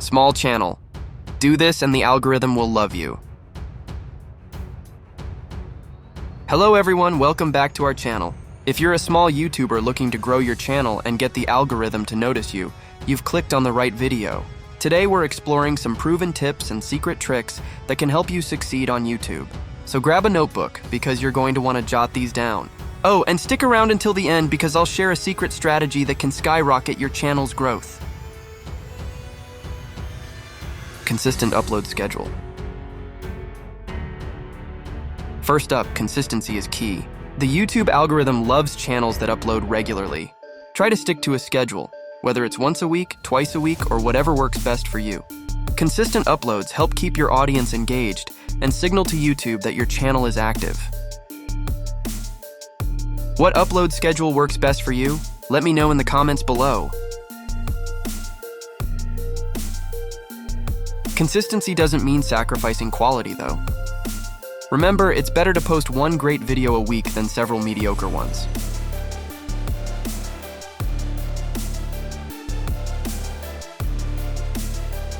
Small channel. Do this and the algorithm will love you. Hello everyone, welcome back to our channel. If you're a small YouTuber looking to grow your channel and get the algorithm to notice you, you've clicked on the right video. Today we're exploring some proven tips and secret tricks that can help you succeed on YouTube. So grab a notebook because you're going to want to jot these down. Oh, and stick around until the end because I'll share a secret strategy that can skyrocket your channel's growth. Consistent upload schedule. First up, consistency is key. The YouTube algorithm loves channels that upload regularly. Try to stick to a schedule, whether it's once a week, twice a week, or whatever works best for you. Consistent uploads help keep your audience engaged and signal to YouTube that your channel is active. What upload schedule works best for you? Let me know in the comments below. Consistency doesn't mean sacrificing quality, though. Remember, it's better to post one great video a week than several mediocre ones.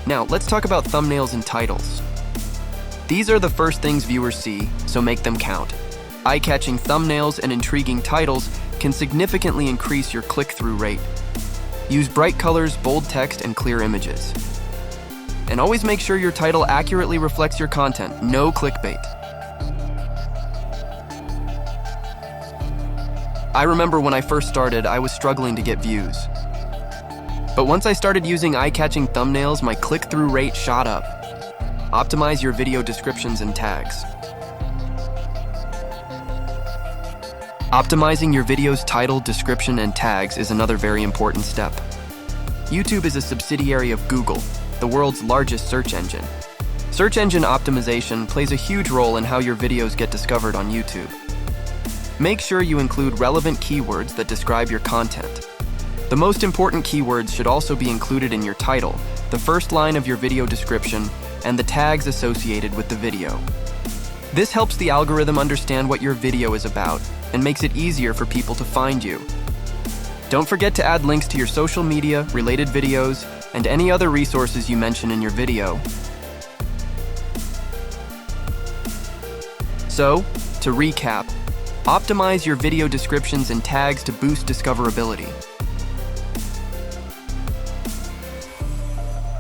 Now, let's talk about thumbnails and titles. These are the first things viewers see, so make them count. Eye-catching thumbnails and intriguing titles can significantly increase your click-through rate. Use bright colors, bold text, and clear images. And always make sure your title accurately reflects your content, no clickbait. I remember when I first started, I was struggling to get views. But once I started using eye-catching thumbnails, my click-through rate shot up. Optimize your video descriptions and tags. Optimizing your video's title, description, and tags is another very important step. YouTube is a subsidiary of Google, the world's largest search engine. Search engine optimization plays a huge role in how your videos get discovered on YouTube. Make sure you include relevant keywords that describe your content. The most important keywords should also be included in your title, the first line of your video description, and the tags associated with the video. This helps the algorithm understand what your video is about and makes it easier for people to find you. Don't forget to add links to your social media, related videos, and any other resources you mention in your video. So, to recap, optimize your video descriptions and tags to boost discoverability.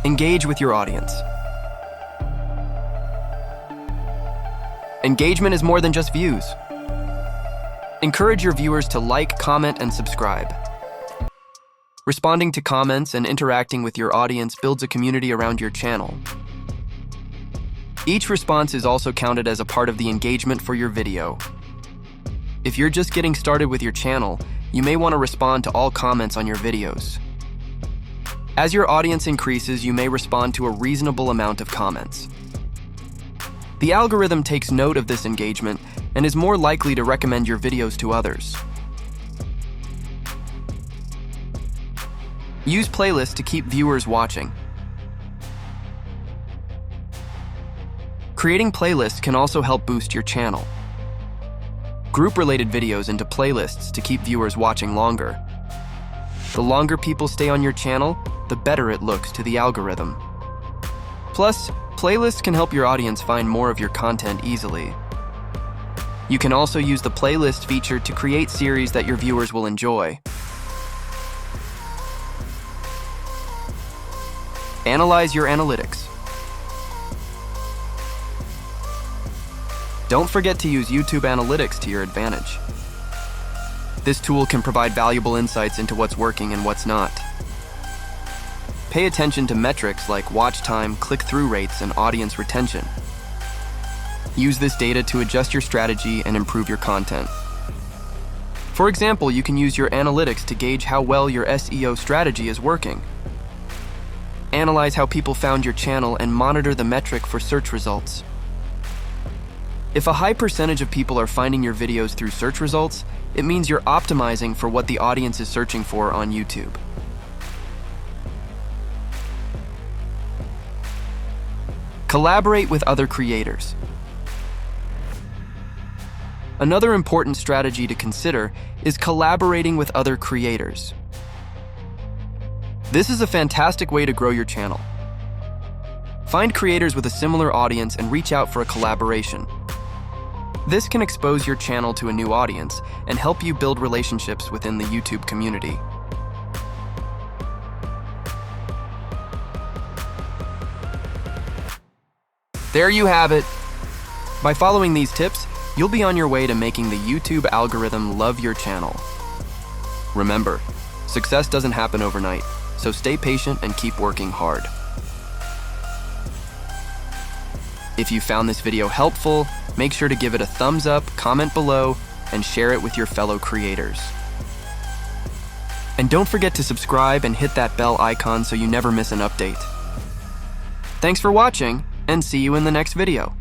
Engage with your audience. Engagement is more than just views. Encourage your viewers to like, comment, and subscribe. Responding to comments and interacting with your audience builds a community around your channel. Each response is also counted as a part of the engagement for your video. If you're just getting started with your channel, you may want to respond to all comments on your videos. As your audience increases, you may respond to a reasonable amount of comments. The algorithm takes note of this engagement and is more likely to recommend your videos to others. Use playlists to keep viewers watching. Creating playlists can also help boost your channel. Group related videos into playlists to keep viewers watching longer. The longer people stay on your channel, the better it looks to the algorithm. Plus, playlists can help your audience find more of your content easily. You can also use the playlist feature to create series that your viewers will enjoy. Analyze your analytics. Don't forget to use YouTube Analytics to your advantage. This tool can provide valuable insights into what's working and what's not. Pay attention to metrics like watch time, click-through rates, and audience retention. Use this data to adjust your strategy and improve your content. For example, you can use your analytics to gauge how well your SEO strategy is working. Analyze how people found your channel and monitor the metric for search results. If a high percentage of people are finding your videos through search results, it means you're optimizing for what the audience is searching for on YouTube. Collaborate with other creators. Another important strategy to consider is collaborating with other creators. This is a fantastic way to grow your channel. Find creators with a similar audience and reach out for a collaboration. This can expose your channel to a new audience and help you build relationships within the YouTube community. There you have it. By following these tips, you'll be on your way to making the YouTube algorithm love your channel. Remember, success doesn't happen overnight, so stay patient and keep working hard. If you found this video helpful, make sure to give it a thumbs up, comment below, and share it with your fellow creators. And don't forget to subscribe and hit that bell icon so you never miss an update. Thanks for watching, and see you in the next video.